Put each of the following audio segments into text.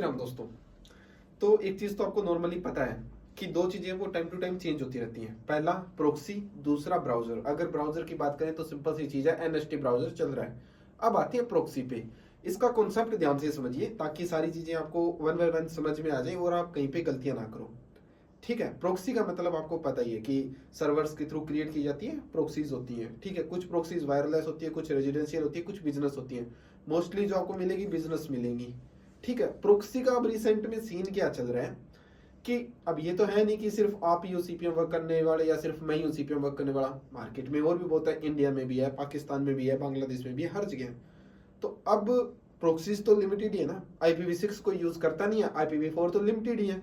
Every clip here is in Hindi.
राम दोस्तों। तो एक चीज तो आपको नॉर्मली पता है कि दो चीजें वो टाइम टू टाइम चेंज होती रहती हैं। पहला प्रोक्सी, दूसरा ब्राउजर। अगर ब्राउजर की बात करें तो सिंपल सी चीज है, एनएसटी ब्राउजर चल रहा है। अब आती है प्रोक्सी पे। इसका कॉन्सेप्ट ध्यान से समझिए ताकि सारी चीजें आपको वन बाय वन समझ में आ जाए और आप कहीं पे गलतियां ना करो। ठीक है, प्रोक्सी का मतलब आपको पता ही है कि सर्वर्स के थ्रू क्रिएट की जाती है, प्रोक्सीज होती है। ठीक है, कुछ प्रोक्सीज वायरलेस होती है, कुछ रेजिडेंशियल होती है, कुछ बिजनेस होती है। मोस्टली जो आपको मिलेगी बिजनेस मिलेंगी। ठीक है, प्रोक्सी का अब रिसेंट में सीन क्या चल रहा है कि अब ये तो है नहीं कि सिर्फ आप ही सीपीएम वर्क करने वाले या सिर्फ मैं ही सीपीएम वर्क करने वाला। मार्केट में और भी बहुत है, इंडिया में भी है, पाकिस्तान में भी है, बांग्लादेश में भी है, हर जगह है। तो अब प्रोक्सीज तो लिमिटेड ही है ना, IPv6 कोई यूज करता नहीं है, IPv4 तो लिमिटेड ही है।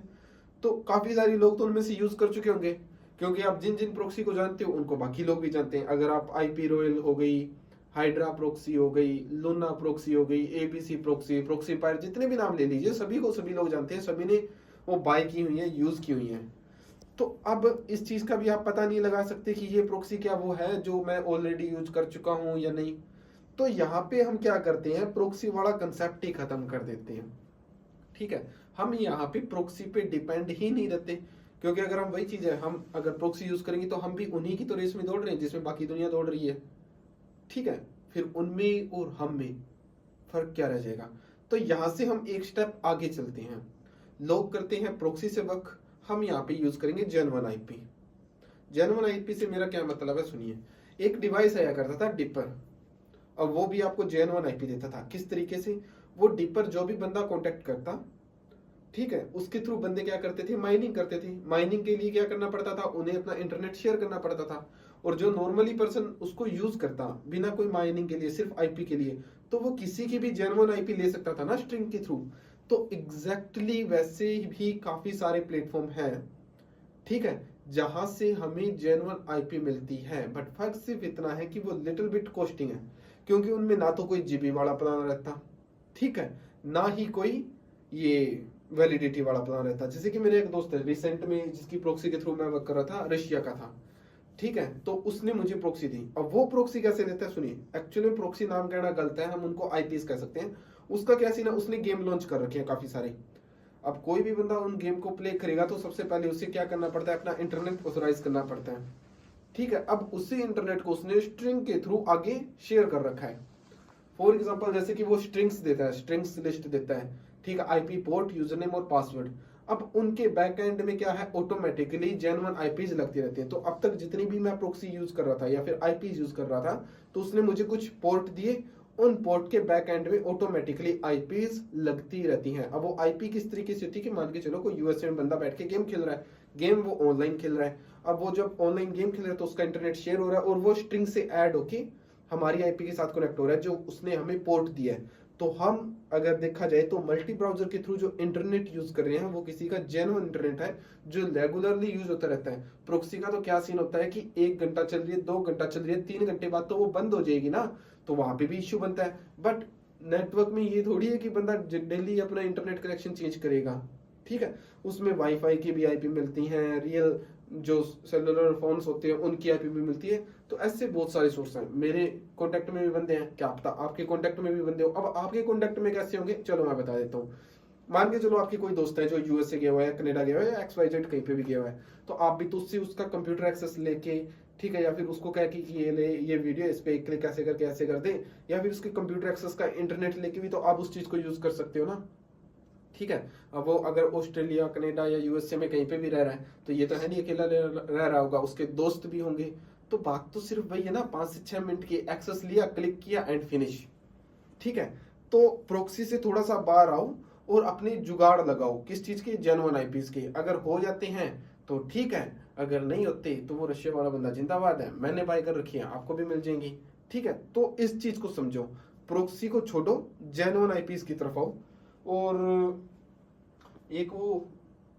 तो काफी सारे लोग तो उनमें से यूज कर चुके होंगे, क्योंकि आप जिन जिन प्रोक्सी को जानते हो उनको बाकी लोग भी जानते हैं। अगर आप IP रॉयल हो गई, हाइड्रा प्रोक्सी हो गई, लूना प्रोक्सी हो गई, ABC प्रोक्सी, प्रोक्सी पायर, जितने भी नाम ले लीजिए, सभी को सभी लोग जानते हैं, सभी ने वो बाय की हुई है, यूज की हुई है। तो अब इस चीज का भी आप पता नहीं लगा सकते कि ये प्रोक्सी क्या वो है जो मैं ऑलरेडी यूज कर चुका हूं या नहीं। तो यहाँ पे हम क्या करते हैं, प्रोक्सी वाला कंसेप्ट ही खत्म कर देते हैं। ठीक है, हम यहाँ पे प्रोक्सी पे डिपेंड ही नहीं रहते, क्योंकि अगर हम वही चीज है, हम अगर प्रोक्सी यूज करेंगे तो हम भी उन्हीं की तो रेस में दौड़ रहे हैं जिसमें बाकी दुनिया दौड़ रही है। ठीक है, फिर उनमें और हम में फर्क क्या रह जाएगा। तो यहां से हम एक स्टेप आगे चलते हैं। लोग करते हैं प्रोक्सी से वर्क, हम यहाँ पे यूज करेंगे जेन 1 IP। जेन 1 IP से मेरा क्या मतलब है, सुनिए। एक डिवाइस आया करता था डिपर, और वो भी आपको जेन 1 IP देता था। किस तरीके से, वो डिपर जो भी बंदा कॉन्टेक्ट करता, ठीक है, उसके थ्रू बंदे क्या करते थे, माइनिंग करते थे। माइनिंग के लिए क्या करना पड़ता था, उन्हें अपना इंटरनेट शेयर करना पड़ता था। और जो नॉर्मली पर्सन उसको यूज करता बिना कोई माइनिंग के लिए, सिर्फ IP के लिए, तो वो किसी की भी जेन्युइन IP ले सकता था ना, स्ट्रिंग के थ्रू। तो एग्जैक्टली वैसे भी काफी सारे प्लेटफॉर्म हैं, ठीक है, जहां से हमें जेन्युइन IP मिलती है। बट फर्क सिर्फ इतना है कि वो लिटिल बिट कॉस्टिंग है, क्योंकि उनमें ना तो कोई GB वाला प्लान रहता, ठीक है, ना ही कोई ये वैलिडिटी वाला प्लान रहता। जैसे कि मेरे एक दोस्त है रिसेंट में, जिसकी प्रोक्सी के थ्रू मैं वर्क कर रहा था, रशिया का था। ठीक है, तो उसने मुझे प्रोक्सी दी। अब वो प्रोक्सी कैसे देता है, सुनिए। एक्चुअली प्रोक्सी नाम कहना गलत है, हम उनको IPs कह सकते हैं। उसका क्या सीन है, उसने गेम लॉन्च कर रखे हैं काफी सारे। अब कोई भी बंदा उन गेम को प्ले करेगा तो सबसे पहले उसे क्या करना पड़ता है, अपना इंटरनेट ऑथोराइज करना पड़ता है। ठीक है, अब उसी इंटरनेट को उसने स्ट्रिंग के थ्रू आगे शेयर कर रखा है। फॉर एग्जाम्पल, जैसे कि वो स्ट्रिंग्स देता है, स्ट्रिंग्स लिस्ट देता है, ठीक है, IP पोर्ट, यूजर नेम और पासवर्ड। अब उनके बैक एंड में क्या है, ऑटोमेटिकली जेन्युइन IPs लगती रहती है। तो अब तक जितनी भी मैं प्रोक्सी यूज कर रहा था या फिर IPs यूज कर रहा था, तो उसने मुझे कुछ पोर्ट दिए, उन पोर्ट के बैक एंड में ऑटोमेटिकली IPs लगती रहती हैं। अब वो IP किस तरीके से होती है कि मान के चलो कोई US में बंदा बैठ के गेम खेल रहा है, गेम वो ऑनलाइन खेल रहा है। अब वो जब ऑनलाइन गेम खेल रहा है तो उसका इंटरनेट शेयर हो रहा है, और वो स्ट्रिंग से ऐड होके हमारी IP के साथ कनेक्ट हो रहा है, जो उसने हमें पोर्ट दिया है। तो हम अगर देखा जाए तो मल्टी ब्राउजर के थ्रू जो इंटरनेट यूज कर रहे हैं वो किसी का जेन्युइन इंटरनेट है, जो रेगुलरली यूज होता रहता है। प्रोक्सी का तो क्या सीन होता है कि 1 घंटा चल रही है, 2 घंटा चल रही है, 3 घंटे बाद तो वो बंद हो जाएगी ना, तो वहां पे भी इश्यू बनता है। बट नेटवर्क में ये थोड़ी है कि बंदा डेली अपना इंटरनेट कनेक्शन चेंज करेगा। ठीक है, उसमें वाईफाई की भी IP मिलती हैं, रियल जो सेलुलर फोन्स होते हैं उनकी IP भी मिलती है। तो ऐसे बहुत सारे सोर्स हैं। मेरे कॉन्टेक्ट में भी बंदे हैं, क्या पता आपके कॉन्टेक्ट में भी बंदे हो। अब आपके कॉन्टेक्ट में कैसे होंगे, चलो मैं बता देता हूँ। मान के चलो आपकी कोई दोस्त है जो USA गया हुआ है, कनाडा गया हुआ है, या XYZ कहीं पे भी गया हुआ है, तो आप भी तो उससे उसका कंप्यूटर एक्सेस लेके, ठीक है, या फिर उसको कह के कि ये ले ये वीडियो, इस पे क्लिक ऐसे करके ऐसे कर दे, या फिर उसके कंप्यूटर एक्सेस का इंटरनेट लेके भी तो आप उस चीज को यूज कर सकते हो ना। ठीक है, अब वो अगर ऑस्ट्रेलिया, कनाडा या USA में कहीं पे भी रह रहा है, तो ये तो है नहीं अकेला रह रहा होगा, उसके दोस्त भी होंगे। तो बात तो सिर्फ वही है ना, 5 से 6 मिनट की एक्सेस लिया, क्लिक किया एंड फिनिश। ठीक है, तो प्रोक्सी से थोड़ा सा बाहर आओ और अपनी जुगाड़ लगाओ, किस चीज के, जेन्युइन IPs के। अगर हो जाते हैं तो ठीक है, अगर नहीं होते तो वो रशिया वाला बंदा जिंदाबाद है, मैंने बाय कर रखी है, आपको भी मिल जाएंगी। ठीक है, तो इस चीज को समझो, प्रोक्सी को छोड़ो, जेन्युइन IPs की तरफ आओ। और एक वो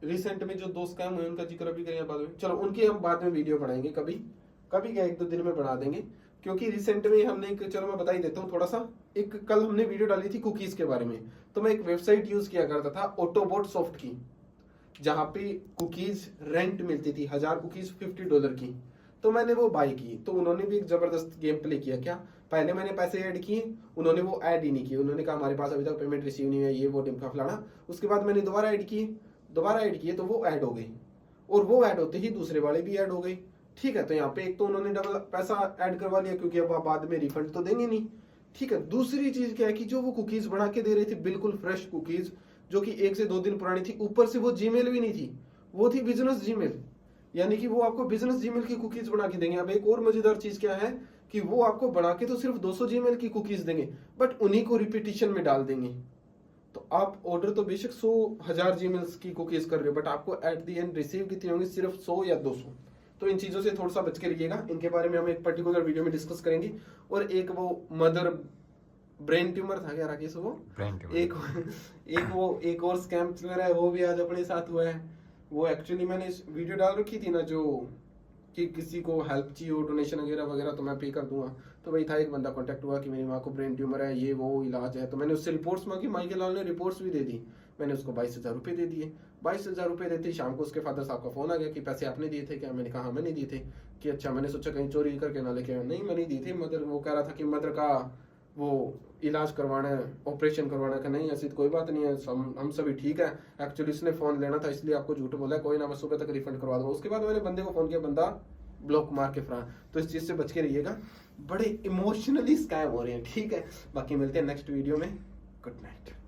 रिसेंट में जो 2 स्कैम हुए उनका जिक्र भी करेंगे बाद में, चलो उनकी हम बाद में वीडियो बनाएंगे, कभी कभी क्या 1-2 दिन में बना देंगे। क्योंकि रिसेंट में हमने एक, चलो मैं बता ही देता हूँ थोड़ा सा। एक कल हमने वीडियो डाली थी कुकीज के बारे में। तो मैं एक वेबसाइट यूज किया करता था, ऑटोबोट सॉफ्ट की, जहां पे कुकीज रेंट मिलती थी, 1000 कुकीज $50 की। तो मैंने वो बाय की, तो उन्होंने भी एक जबरदस्त गेम प्ले किया। क्या, पहले मैंने पैसे ऐड किए, उन्होंने वो ऐड ही नहीं किए, उन्होंने कहा हमारे पास अभी तक पेमेंट रिसीव नहीं है, ये वो टिमका फलाना। उसके बाद मैंने दोबारा ऐड किए तो वो ऐड हो गई, और वो ऐड होते ही दूसरे वाले भी ऐड हो गई। ठीक है, तो यहाँ पे एक तो उन्होंने डबल पैसा ऐड करवा लिया, क्योंकि अब आप बाद में रिफंड तो देंगे नहीं। ठीक है, दूसरी चीज क्या है कि जो वो कुकीज बना के दे रही थी, बिल्कुल फ्रेश कुकीज, जो कि 1 से 2 दिन पुरानी थी, ऊपर से वो जीमेल भी नहीं थी, वो थी बिजनेस जीमेल। यानी कि वो आपको बिजनेस जीमेल की कुकीज बना के देंगे। अब एक और मजेदार चीज क्या है कि वो आपको बना के तो सिर्फ 200 जीमेल की कुकीज देंगे, बट उन्हीं को रिपीटिशन में डाल देंगे। तो आप ऑर्डर तो बेशक 100,000 जीमेल्स की कुकीज कर रहे हो, बट आपको एट द एंड रिसीव कितनी होंगी, सिर्फ 100 या 200। तो इन चीजों से थोड़ा सा बच के रहिएगा, इनके बारे में हम एक पर्टिकुलर वीडियो में डिस्कस करेंगे। और एक वो मदर ब्रेन ट्यूमर था क्या राकेश, वो एक और स्कैम चल रहा है, वो भी आज अपने साथ हुआ है। वो एक्चुअली मैंने इस वीडियो डाल रखी थी ना, जो कि किसी को हेल्प चाहिए हो, डोनेशन वगैरह वगैरह, तो मैं पे कर दूंगा। तो वही था, एक बंदा कांटेक्ट हुआ कि मेरी माँ को ब्रेन ट्यूमर है, ये वो इलाज है। तो मैंने उससे रिपोर्ट्स मांगी, माई के लाल ने रिपोर्ट्स भी दे दी। मैंने उसको 22,000 रुपये दे दिए। 22,000 रुपये देते ही शाम को उसके फादर साहब का फोन आ गया कि पैसे आपने दिए थे क्या? मैंने कहा हाँ मैंने दिए थे। कि अच्छा, मैंने सोचा कहीं चोरी करके ना लेके आए। नहीं, मैंने दिए थे। मदर, वो कह रहा था कि मदर का वो इलाज करवाना है, ऑपरेशन करवाना है। नहीं, ऐसी कोई बात नहीं है, हम सभी ठीक है। एक्चुअली उसने फोन लेना था, इसलिए आपको झूठ बोला है, कोई ना, मैं सुबह तक रिफंड करवा दूंगा। उसके बाद मैंने बंदे को फोन किया, बंदा ब्लॉक मार के फरार। तो इस चीज से बच के रहिएगा, बड़े इमोशनली स्कैम हो रहे हैं। ठीक है, बाकी मिलते हैं नेक्स्ट वीडियो में। Good night.